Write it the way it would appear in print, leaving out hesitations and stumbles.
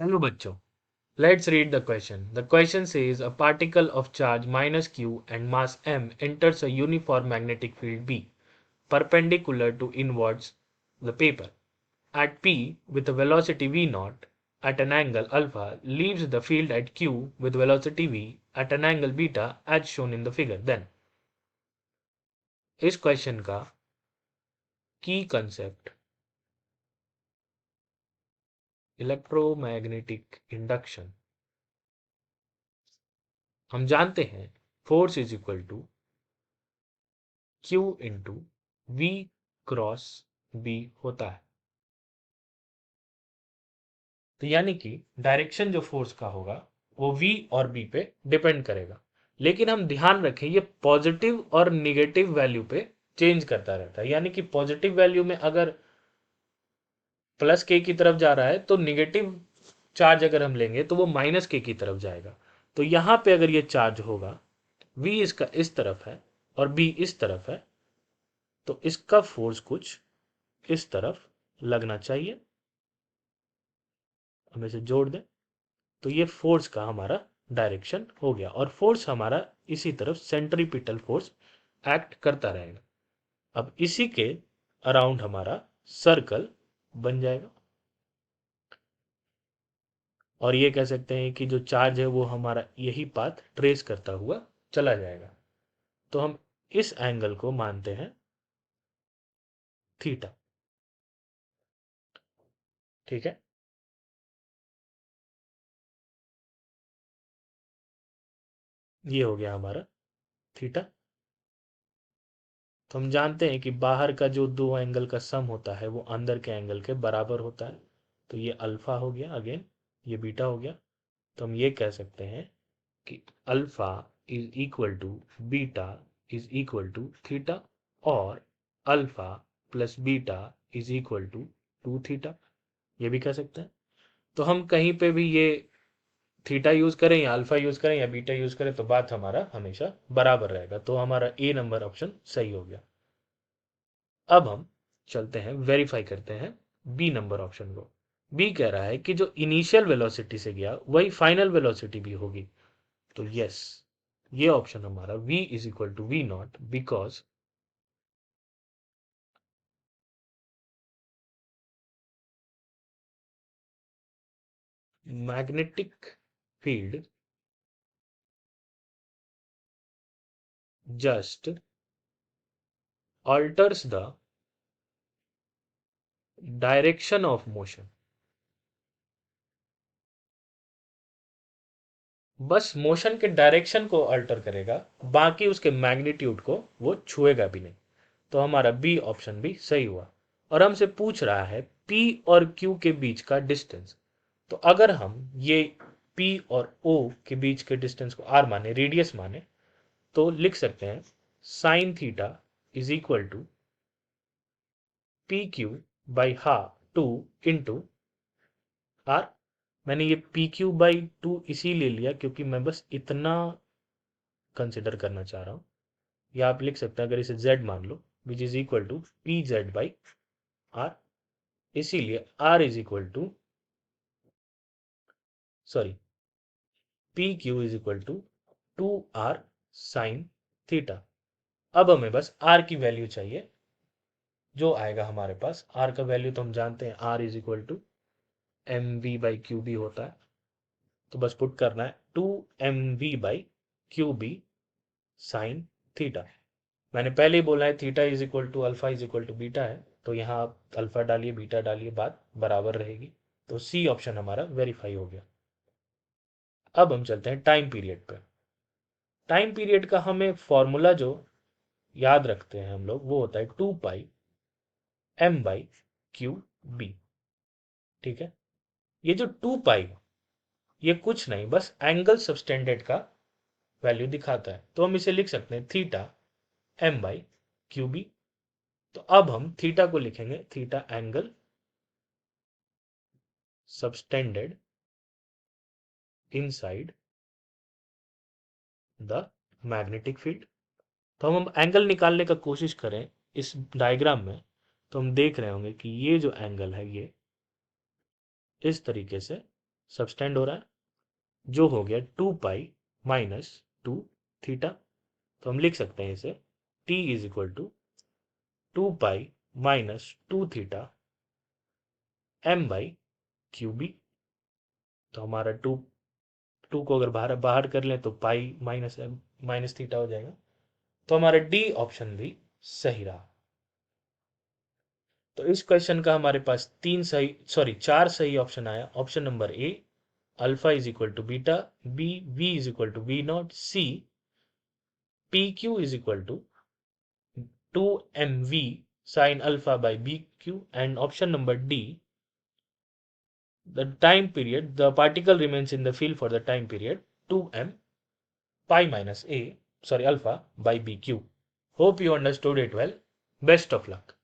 Hello बच्चों, let's read the question. The question says a particle of charge minus q and mass m enters a uniform magnetic field B, perpendicular to inwards the paper. At P with a velocity v naught at an angle alpha leaves the field at Q with velocity v at an angle beta as shown in the figure. Then इस question का की concept electromagnetic induction हम जानते हैं force is equal to Q into V cross B होता है। तो यानी कि डायरेक्शन जो फोर्स का होगा वो V और B पे डिपेंड करेगा, लेकिन हम ध्यान रखें ये पॉजिटिव और निगेटिव वैल्यू पे चेंज करता रहता है। यानी कि पॉजिटिव वैल्यू में अगर प्लस के की तरफ जा रहा है तो निगेटिव चार्ज अगर हम लेंगे तो वो माइनस के की तरफ जाएगा। तो यहाँ पे अगर ये चार्ज होगा V इसका इस तरफ है और B इस तरफ है, तो इसका फोर्स कुछ इस तरफ लगना चाहिए। हम इसे जोड़ दें तो ये फोर्स का हमारा डायरेक्शन हो गया और फोर्स हमारा इसी तरफ सेंट्रीपिटल फोर्स एक्ट करता रहेगा। अब इसी के अराउंड हमारा सर्कल बन जाएगा और ये कह सकते हैं कि जो चार्ज है वो हमारा यही पाथ ट्रेस करता हुआ चला जाएगा। तो हम इस एंगल को मानते हैं थीटा। ठीक है, ये हो गया हमारा थीटा। तो हम जानते हैं कि बाहर का जो दो एंगल का सम होता है वो अंदर के एंगल के बराबर होता है। तो ये अल्फा हो गया, अगेन ये बीटा हो गया। तो हम ये कह सकते हैं कि alpha is equal to beta is equal to theta और alpha plus beta is equal to two theta, ये भी कह सकते हैं। तो हम कहीं पे भी ये थीटा यूज करें या अल्फा यूज करें या बीटा यूज करें तो बात हमारा हमेशा बराबर रहेगा। तो हमारा ए नंबर ऑप्शन सही हो गया। अब हम चलते हैं, वेरीफाई करते हैं बी नंबर ऑप्शन को। बी कह रहा है कि जो इनिशियल वेलोसिटी से गया वही फाइनल वेलोसिटी भी होगी। तो यस, ये ऑप्शन हमारा v is equal to v naught, because magnetic field just alters the direction of motion. बस मोशन के डायरेक्शन को अल्टर करेगा, बाकी उसके मैग्नीट्यूड को वो छुएगा भी नहीं। तो हमारा बी ऑप्शन भी सही हुआ। और हमसे पूछ रहा है पी और क्यू के बीच का डिस्टेंस। तो अगर हम ये पी और ओ के बीच के डिस्टेंस को आर माने, रेडियस माने, तो लिख सकते हैं sine theta is equal to P Q by half two into R. मैंने ये पी क्यू बाई टू इसीलिए लिया क्योंकि मैं बस इतना कंसिडर करना चाह रहा हूँ। या आप लिख सकते हैं अगर इसे z मान लो, which is equal to P Z by R. इसीलिए r is equal to, sorry, P Q is equal to two R sine theta. अब हमें बस r की वैल्यू चाहिए, जो आएगा हमारे पास r का वैल्यू तो हम जानते हैं r is equal to m v by q B होता है। तो बस पुट करना है two m v by q B sine theta. मैंने पहले ही बोला है theta is equal to alpha is equal to beta है, तो यहाँ आप अल्फा डालिए बीटा डालिए, बात बराबर रहेगी। तो सी ऑप्शन हमारा वेरीफाई हो गया। अब हम चलते हैं टाइम पीरियड पर। टाइम पीरियड का हमें फॉर्मूला जो याद रखते हैं हम लोग वो होता है two pi m by q B. ठीक है, ये जो टू पाई ये कुछ नहीं बस एंगल सबटेंडेड का वैल्यू दिखाता है। तो हम इसे लिख सकते हैं theta m by q B. तो अब हम थीटा को लिखेंगे theta angle subtended inside the magnetic field. तो हम एंगल निकालने का कोशिश करें इस डायग्राम में, तो हम देख रहे होंगे कि ये जो एंगल है ये इस तरीके से सबस्टेंड हो रहा है, जो हो गया 2 पाई माइनस 2 थीटा। तो हम लिख सकते हैं इसे t is equal to 2 pi minus 2 theta m by q B. तो हमारा टू को अगर बाहर बाहर कर लें तो pi minus m minus theta हो जाएगा। तो हमारा डी ऑप्शन भी सही रहा। तो इस क्वेश्चन का हमारे पास चार सही ऑप्शन आया। Option number A alpha is equal to beta, B v is equal to v naught, C P Q is equal to 2mv sin alpha by bq, and option number D, the time period, the particle remains in the field for the time period 2m pi minus alpha by bq. Hope you understood it well. Best of luck.